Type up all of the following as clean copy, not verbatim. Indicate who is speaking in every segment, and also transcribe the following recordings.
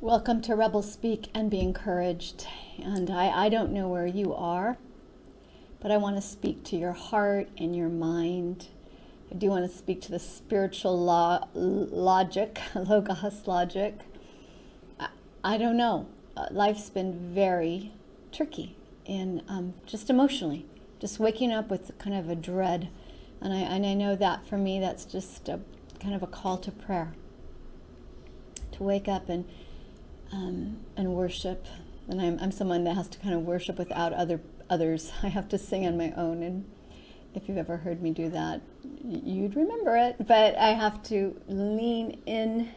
Speaker 1: Welcome to Rebel Speak and Be Encouraged. And I don't know where you are, but I want to speak to your heart and your mind. I do want to speak to the spiritual logic, logos logic. I don't know. Life's been very tricky and just emotionally, just waking up with kind of a dread. And I know that for me, that's just a kind of a call to prayer, to wake up and worship. And I'm someone that has to kind of worship without others. I have to sing on my own, and if you've ever heard me do that, you'd remember it. But I have to lean in.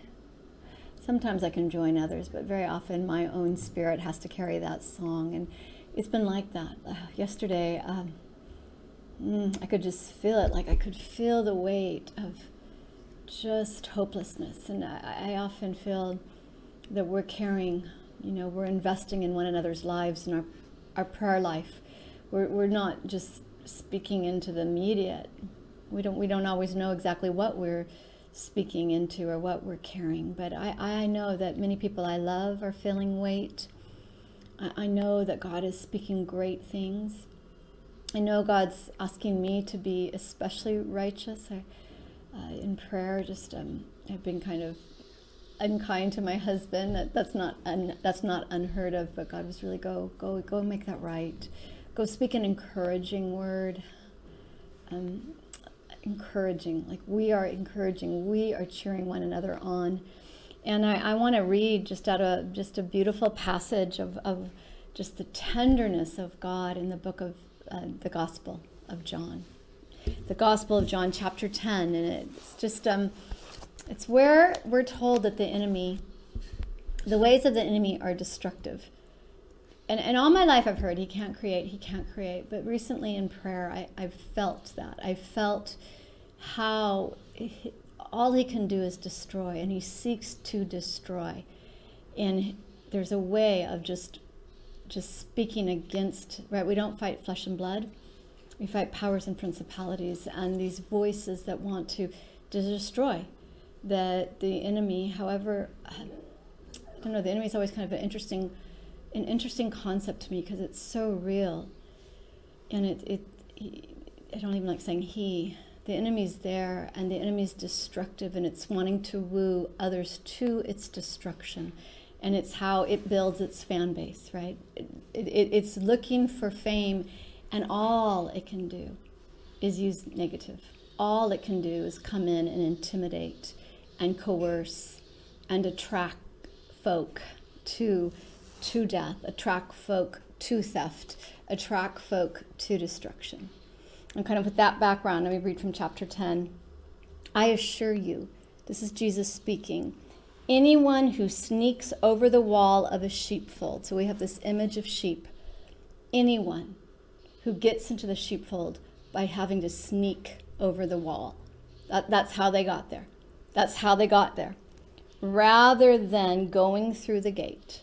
Speaker 1: Sometimes I can join others, but very often my own spirit has to carry that song. And it's been like that. Yesterday, I could just feel it. Like I could feel the weight of just hopelessness. And I often feel that we're carrying, we're investing in one another's lives and our prayer life. We're not just speaking into the immediate. We don't always know exactly what we're speaking into or what we're carrying. But I know that many people I love are feeling weight. I know that God is speaking great things. I know God's asking me to be especially righteous. In prayer, I've been kind of unkind to my husband. That's not unheard of, but God was really go make that right. Go speak an encouraging word. Encouraging, like we are encouraging, we are cheering one another on. And I want to read just out of just a beautiful passage of just the tenderness of God in the book of the Gospel of John. The Gospel of John, chapter 10, and it's just it's where we're told that the ways of the enemy are destructive. And all my life I've heard he can't create. But recently in prayer, I've felt that. I felt how all he can do is destroy, and he seeks to destroy. And there's a way of just speaking against, right? We don't fight flesh and blood. We fight powers and principalities and these voices that want to destroy. That the enemy, however, I don't know, the enemy is always kind of an interesting concept to me because it's so real. And I don't even like saying the enemy's there, and the enemy's destructive, and it's wanting to woo others to its destruction. And it's how it builds its fan base, right? It's looking for fame, and all it can do is use negative. All it can do is come in and intimidate and coerce and attract folk to death, attract folk to theft, attract folk to destruction. And kind of with that background, let me read from chapter 10. I assure you, this is Jesus speaking, anyone who sneaks over the wall of a sheepfold, so we have this image of sheep, anyone who gets into the sheepfold by having to sneak over the wall, that's how they got there. That's how they got there. Rather than going through the gate.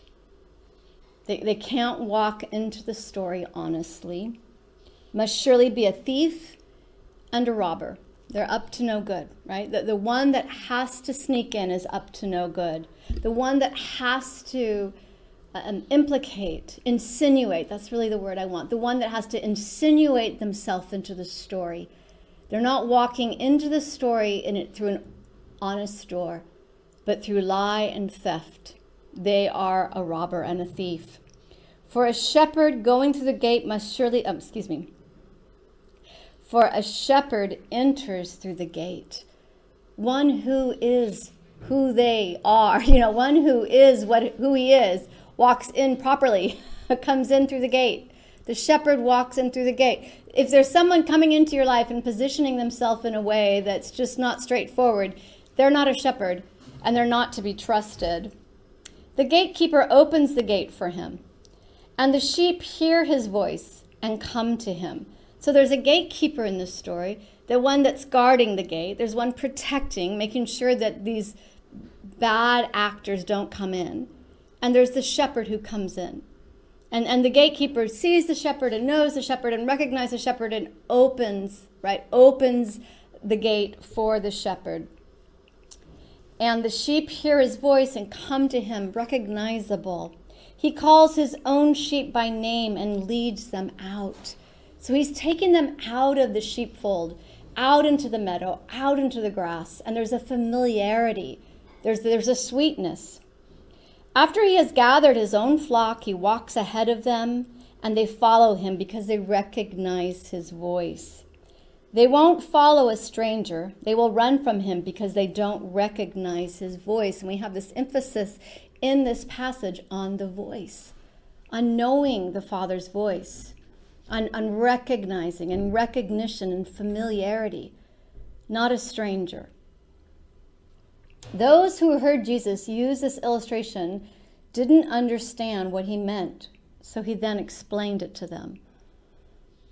Speaker 1: They can't walk into the story honestly. Must surely be a thief and a robber. They're up to no good, right? The one that has to sneak in is up to no good. The one that has to implicate, insinuate, that's really the word I want. The one that has to insinuate themselves into the story. They're not walking into the story through an honest door, but through lie and theft. They are a robber and a thief. For a shepherd going through the gate must surely, for a shepherd enters through the gate. One who is who they are, one who is who he is, walks in properly, comes in through the gate. The shepherd walks in through the gate. If there's someone coming into your life and positioning themselves in a way that's just not straightforward, they're not a shepherd, and they're not to be trusted. The gatekeeper opens the gate for him, and the sheep hear his voice and come to him. So there's a gatekeeper in this story, the one that's guarding the gate. There's one protecting, making sure that these bad actors don't come in. And there's the shepherd who comes in. And the gatekeeper sees the shepherd and knows the shepherd and recognizes the shepherd and opens the gate for the shepherd. And the sheep hear his voice and come to him, recognizable. He calls his own sheep by name and leads them out. So he's taking them out of the sheepfold, out into the meadow, out into the grass. And there's a familiarity. There's a sweetness. After he has gathered his own flock, he walks ahead of them, and they follow him because they recognize his voice. They won't follow a stranger. They will run from him because they don't recognize his voice. And we have this emphasis in this passage on the voice, on knowing the Father's voice, on recognizing and recognition and familiarity, not a stranger. Those who heard Jesus use this illustration didn't understand what he meant, so he then explained it to them.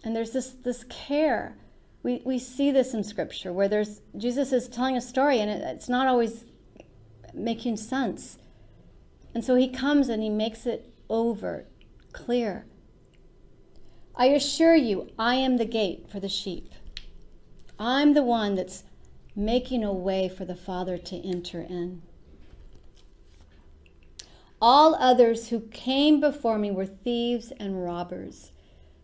Speaker 1: And there's this care. We see this in Scripture where Jesus is telling a story and it's not always making sense. And so he comes and he makes it overt, clear. I assure you, I am the gate for the sheep. I'm the one that's making a way for the Father to enter in. All others who came before me were thieves and robbers.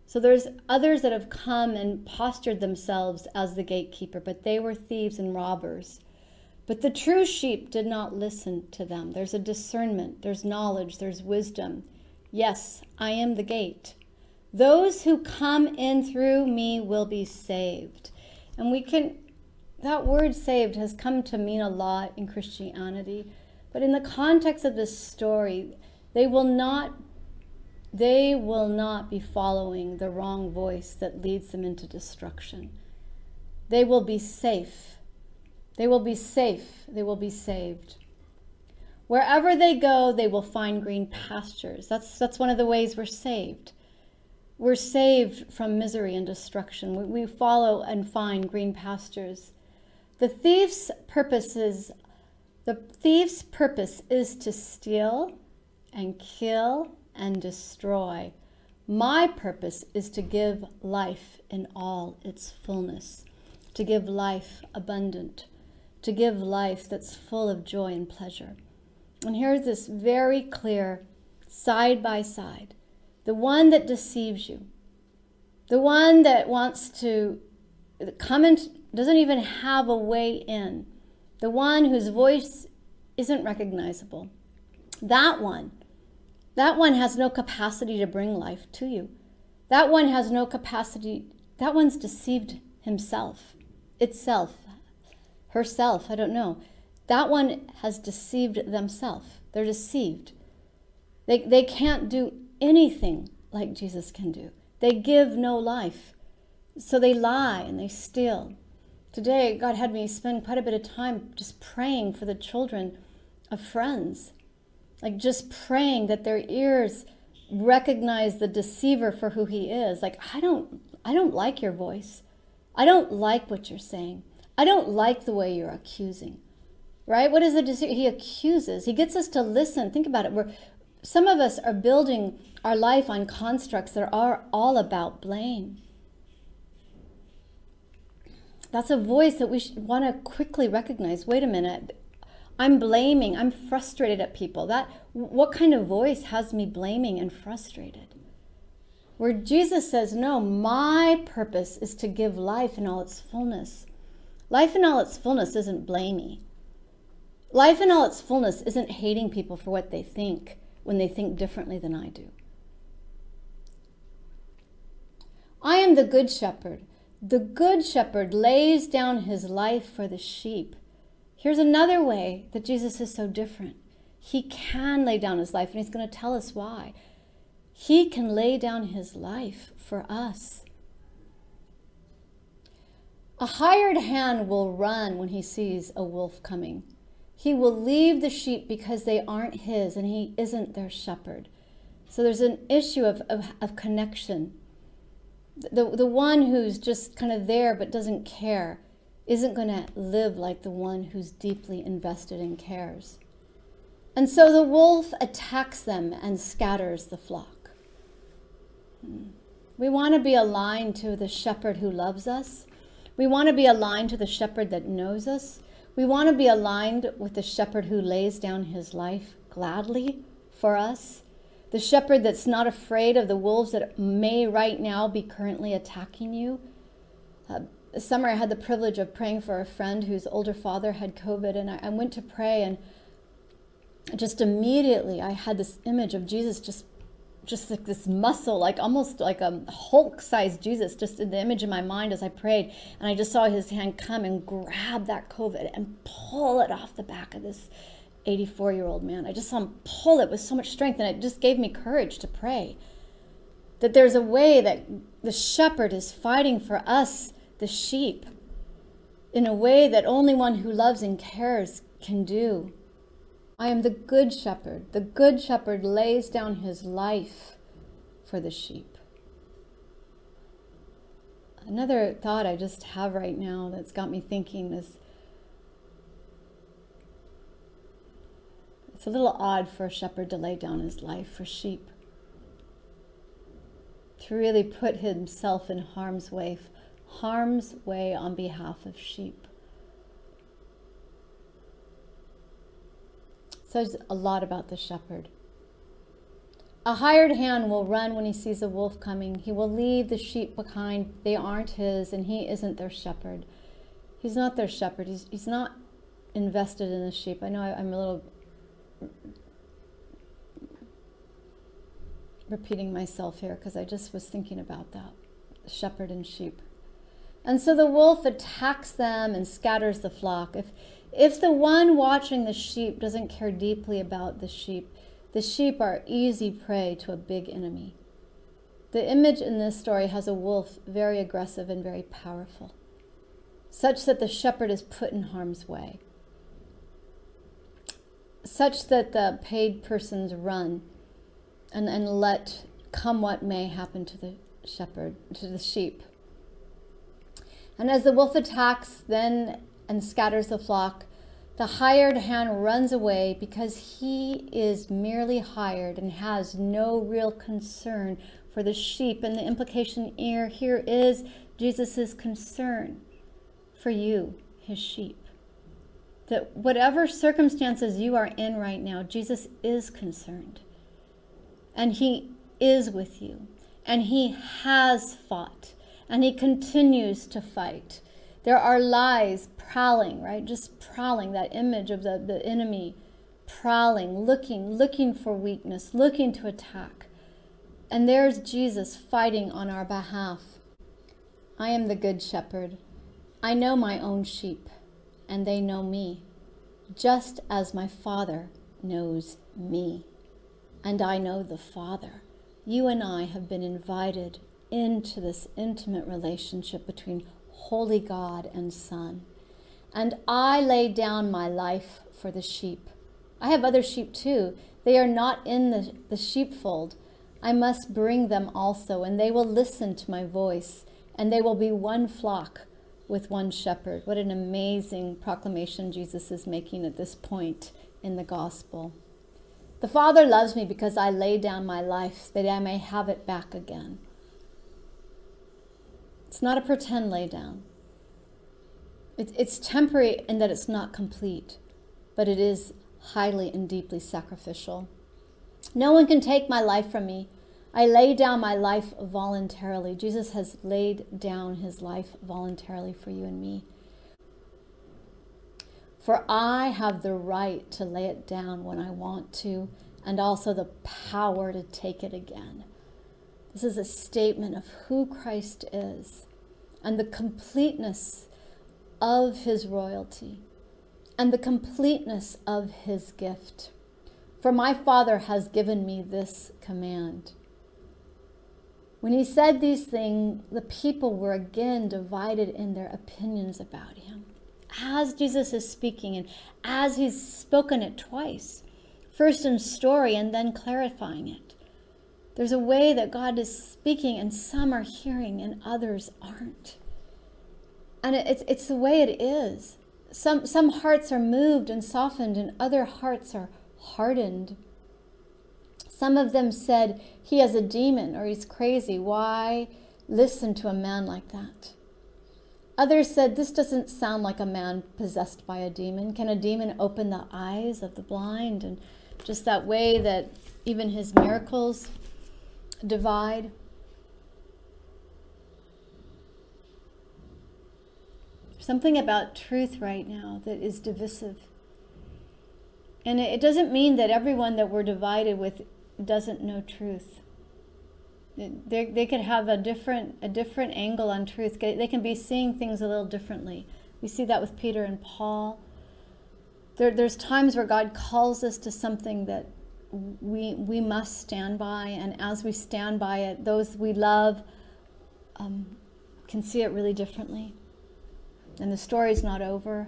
Speaker 1: So there's others that have come and postured themselves as the gatekeeper, but they were thieves and robbers. But the true sheep did not listen to them. There's a discernment, there's knowledge, there's wisdom. Yes, I am the gate. Those who come in through me will be saved. And that word saved has come to mean a lot in Christianity. But in the context of this story, they will not be following the wrong voice that leads them into destruction. They will be safe. They will be safe. They will be saved. Wherever they go, they will find green pastures. That's one of the ways we're saved. We're saved from misery and destruction. We follow and find green pastures. The thief's purpose is to steal and kill and destroy. My purpose is to give life in all its fullness, to give life abundant, to give life that's full of joy and pleasure. And here's this very clear side by side. The one that deceives you, the one that wants to come in, doesn't even have a way in, the one whose voice isn't recognizable, that one has no capacity to bring life to you. That one has no capacity, that one's deceived himself, itself, herself, I don't know. That one has deceived themselves. They're deceived. They can't do anything like Jesus can do. They give no life. So they lie and they steal. Today, God had me spend quite a bit of time just praying for the children of friends. Like just praying that their ears recognize the deceiver for who he is. Like, I don't like your voice. I don't like what you're saying. I don't like the way you're accusing. Right? What is the deceiver? He accuses. He gets us to listen. Think about it. Some of us are building our life on constructs that are all about blame. That's a voice that we want to quickly recognize. Wait a minute. I'm blaming. I'm frustrated at people. What kind of voice has me blaming and frustrated? Where Jesus says, no, my purpose is to give life in all its fullness. Life in all its fullness isn't blamey. Life in all its fullness isn't hating people for what they think when they think differently than I do. I am the good shepherd. The good shepherd lays down his life for the sheep. Here's another way that Jesus is so different. He can lay down his life, and he's going to tell us why. He can lay down his life for us. A hired hand will run when he sees a wolf coming. He will leave the sheep because they aren't his, and he isn't their shepherd. So there's an issue of connection. The one who's just kind of there but doesn't care isn't going to live like the one who's deeply invested and cares. And so the wolf attacks them and scatters the flock. We want to be aligned to the shepherd who loves us. We want to be aligned to the shepherd that knows us. We want to be aligned with the shepherd who lays down his life gladly for us. The shepherd that's not afraid of the wolves that may right now be currently attacking you. This summer I had the privilege of praying for a friend whose older father had COVID, and I went to pray, and just immediately I had this image of Jesus, just like this muscle, like almost like a Hulk-sized Jesus, just in the image in my mind as I prayed. And I just saw his hand come and grab that COVID and pull it off the back of this 84-year-old man. I just saw him pull it with so much strength, and it just gave me courage to pray. That there's a way that the shepherd is fighting for us, the sheep, in a way that only one who loves and cares can do. I am the good shepherd. The good shepherd lays down his life for the sheep. Another thought I just have right now that's got me thinking is, it's a little odd for a shepherd to lay down his life for sheep, to really put himself in harm's way on behalf of sheep. Says a lot about the shepherd. A hired hand will run when he sees a wolf coming. He will leave the sheep behind. They aren't his, and he isn't their shepherd. He's not their shepherd. He's not invested in the sheep. I know I'm a little repeating myself here because I just was thinking about that, shepherd and sheep. And so the wolf attacks them and scatters the flock. If the one watching the sheep doesn't care deeply about the sheep are easy prey to a big enemy. The image in this story has a wolf very aggressive and very powerful, such that the shepherd is put in harm's way, such that the paid persons run and let come what may happen to the shepherd, to the sheep. And as the wolf attacks then and scatters the flock, the hired hand runs away because he is merely hired and has no real concern for the sheep. And the implication here is Jesus' concern for you, his sheep. That whatever circumstances you are in right now, Jesus is concerned. And he is with you. And he has fought. And he continues to fight. There are lies prowling, right? Just prowling, that image of the enemy prowling, looking for weakness, looking to attack. And there's Jesus fighting on our behalf. I am the good shepherd. I know my own sheep, and they know me, just as my Father knows me. And I know the Father. You and I have been invited into this intimate relationship between holy God and Son. And I lay down my life for the sheep. I have other sheep too. They are not in the sheepfold. I must bring them also, and they will listen to my voice, and they will be one flock with one shepherd. What an amazing proclamation Jesus is making at this point in the gospel. The Father loves me because I lay down my life that I may have it back again. It's not a pretend lay down. It's temporary in that it's not complete, but it is highly and deeply sacrificial. No one can take my life from me. I lay down my life voluntarily. Jesus has laid down his life voluntarily for you and me. For I have the right to lay it down when I want to, and also the power to take it again. This is a statement of who Christ is and the completeness of his royalty and the completeness of his gift. For my Father has given me this command. When he said these things, the people were again divided in their opinions about him. As Jesus is speaking, and as he's spoken it twice, first in story and then clarifying it. There's a way that God is speaking, and some are hearing and others aren't. And it's the way it is. Some hearts are moved and softened, and other hearts are hardened. Some of them said, he has a demon or he's crazy. Why listen to a man like that? Others said, this doesn't sound like a man possessed by a demon. Can a demon open the eyes of the blind? And just that way that even his miracles divide. Something about truth right now that is divisive. And it doesn't mean that everyone that we're divided with doesn't know truth. They could have a different angle on truth. They can be seeing things a little differently. We see that with Peter and Paul. There's times where God calls us to something that we must stand by, and as we stand by it, those we love can see it really differently. And the story's not over.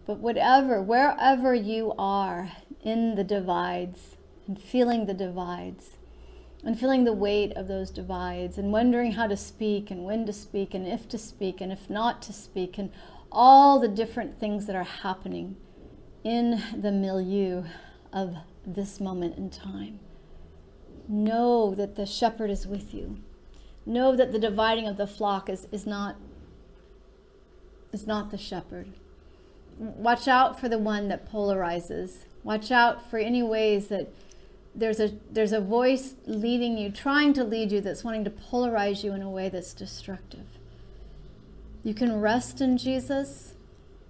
Speaker 1: But wherever you are in the divides, and feeling the divides, and feeling the weight of those divides, and wondering how to speak, and when to speak, and if not to speak, and all the different things that are happening in the milieu of this moment in time. Know that the shepherd is with you. Know that the dividing of the flock is not the shepherd. Watch out for the one that polarizes. Watch out for any ways that there's a voice leading you, trying to lead you, that's wanting to polarize you in a way that's destructive. You can rest in Jesus.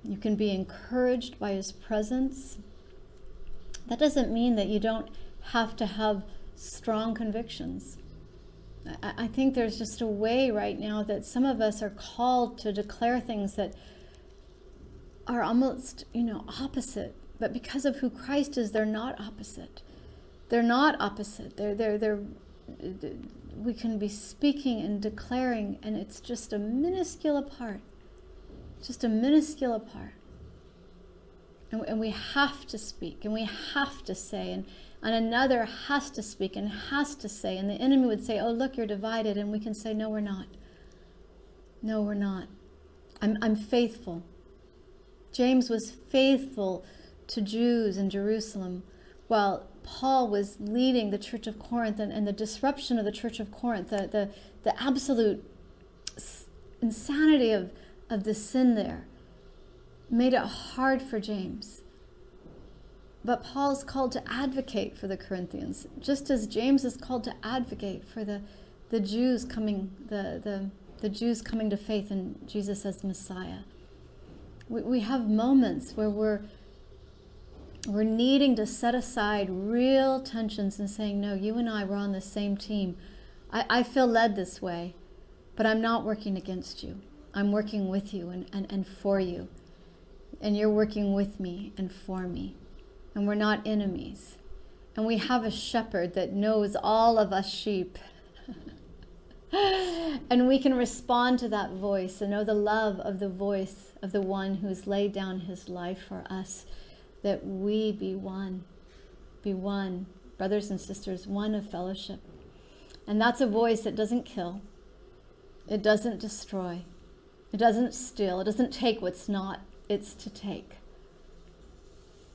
Speaker 1: You can be encouraged by his presence. That doesn't mean that you don't have to have strong convictions. I think there's just a way right now that some of us are called to declare things that are almost, opposite. But because of who Christ is, they're not opposite. They're not opposite. We can be speaking and declaring, and it's just a minuscule apart. Just a minuscule apart. And we have to speak, and we have to say, and another has to speak and has to say, and the enemy would say, oh, look, you're divided, and we can say, no, we're not. No, we're not. I'm faithful. James was faithful to Jews in Jerusalem, while Paul was leading the church of Corinth, and the disruption of the church of Corinth, the absolute insanity of the sin there made it hard for James. But Paul's called to advocate for the Corinthians, just as James is called to advocate for the Jews coming the Jews coming to faith in Jesus as Messiah. We have moments where we're needing to set aside real tensions and saying, no, you and I were on the same team. I feel led this way, but I'm not working against you. I'm working with you and for you. And you're working with me and for me. And we're not enemies. And we have a shepherd that knows all of us sheep. And we can respond to that voice and know the love of the voice of the one who's laid down his life for us, that we be one, brothers and sisters, one of fellowship. And that's a voice that doesn't kill, it doesn't destroy, it doesn't steal, it doesn't take what's not it's to take.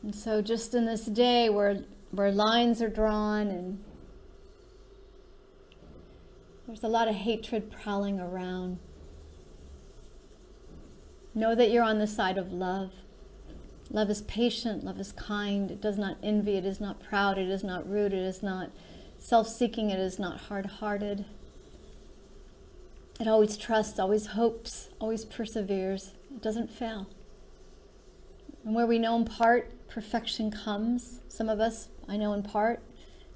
Speaker 1: And so just in this day where lines are drawn and there's a lot of hatred prowling around, know that you're on the side of love. Love is patient, love is kind, it does not envy, it is not proud, it is not rude, it is not self-seeking, it is not hard-hearted. It always trusts, always hopes, always perseveres, it doesn't fail. And where we know in part, perfection comes. Some of us, I know in part.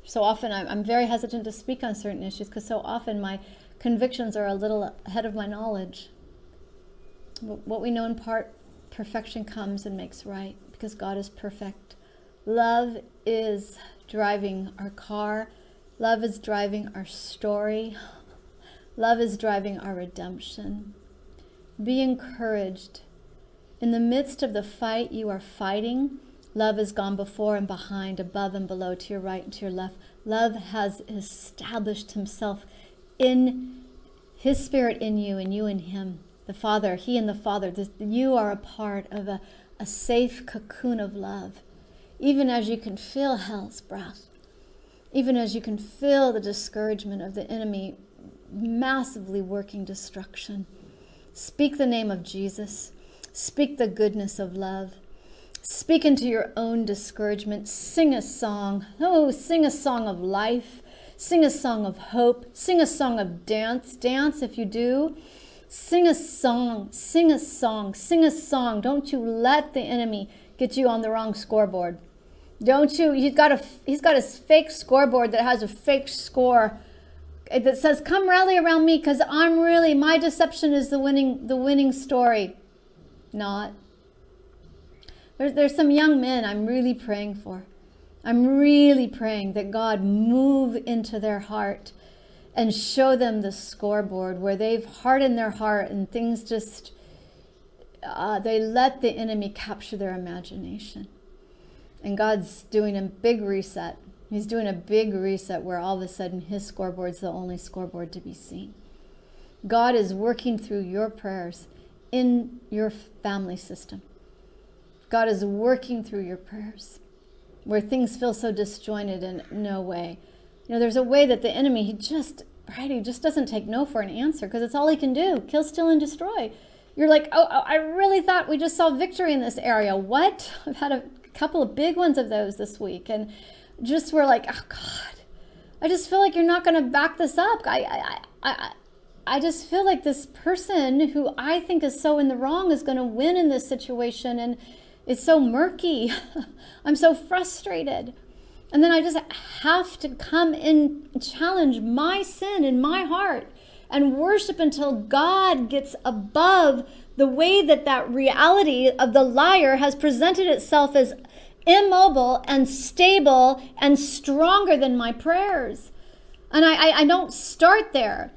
Speaker 1: So often I'm very hesitant to speak on certain issues because so often my convictions are a little ahead of my knowledge. But what we know in part, perfection comes and makes right because God is perfect. Love is driving our car. Love is driving our story. Love is driving our redemption. Be encouraged. In the midst of the fight you are fighting, love has gone before and behind, above and below, to your right and to your left. Love has established himself in his spirit in you and you in him. The Father, he and the Father, you are a part of a safe cocoon of love. Even as you can feel hell's breath, even as you can feel the discouragement of the enemy massively working destruction. Speak the name of Jesus. Speak the goodness of love. Speak into your own discouragement. Sing a song. Oh, sing a song of life. Sing a song of hope. Sing a song of dance. Dance if you do. Sing a song. Sing a song. Sing a song. Don't you let the enemy get you on the wrong scoreboard. Don't you? He's got his fake scoreboard that has a fake score that says, come rally around me because my deception is the winning story. Not. There's some young men I'm really praying for. I'm really praying that God move into their heart and show them the scoreboard where they've hardened their heart and things just, they let the enemy capture their imagination. And God's doing a big reset. He's doing a big reset where all of a sudden his scoreboard's the only scoreboard to be seen. God is working through your prayers in your family system. God is working through your prayers where things feel so disjointed and no way. You know, there's a way that the enemy, he just doesn't take no for an answer because it's all he can do. Kill, steal, and destroy. You're like, oh, I really thought we just saw victory in this area. What? I've had a couple of big ones of those this week. And just we're like, oh God, I just feel like you're not going to back this up. I just feel like this person who I think is so in the wrong is going to win in this situation. And it's so murky. I'm so frustrated. And then I just have to come in and challenge my sin in my heart and worship until God gets above the way that reality of the liar has presented itself as immobile and stable and stronger than my prayers. And I don't start there.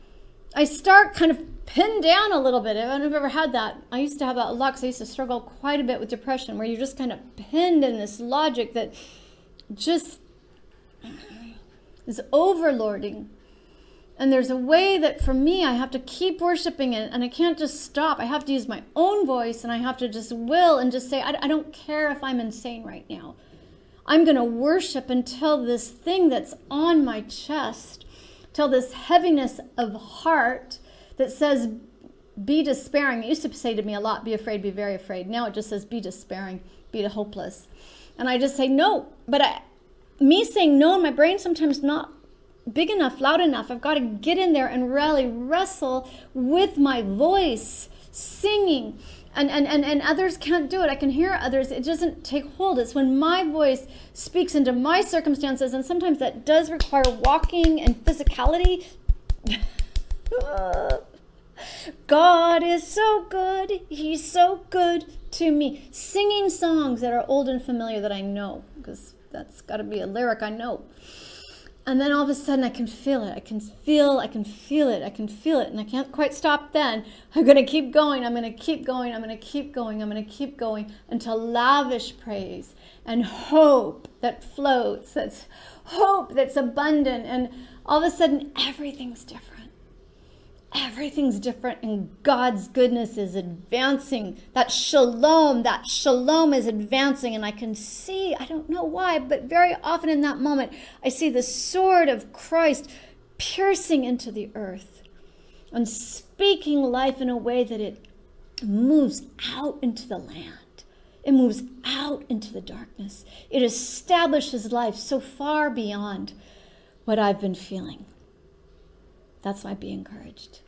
Speaker 1: I start kind of pinned down a little bit. I don't know if you've ever had that. I used to have that a lot because I used to struggle quite a bit with depression, where you're just kind of pinned in this logic that just is overlording. And there's a way that for me, I have to keep worshiping it, and I can't just stop. I have to use my own voice, and I have to just will and just say, I don't care if I'm insane right now. I'm going to worship until this thing that's on my chest, till this heaviness of heart that says, be despairing. It used to say to me a lot, be afraid, be very afraid. Now it just says, be despairing, be hopeless. And I just say no. But me saying no in my brain sometimes not big enough, loud enough. I've got to get in there and really wrestle with my voice, singing. And others can't do it. I can hear others. It doesn't take hold. It's when my voice speaks into my circumstances, and sometimes that does require walking and physicality. God is so good. He's so good to me. Singing songs that are old and familiar that I know, because that's got to be a lyric I know. And then all of a sudden I can feel it. I can feel it. And I can't quite stop then. I'm going to keep going. I'm going to keep going. I'm going to keep going. I'm going to keep going until lavish praise and hope that floats. That's hope that's abundant. And all of a sudden everything's different. Everything's different, and God's goodness is advancing. That shalom is advancing, and I can see, I don't know why, but very often in that moment, I see the sword of Christ piercing into the earth and speaking life in a way that it moves out into the land. It moves out into the darkness. It establishes life so far beyond what I've been feeling. That's why be encouraged.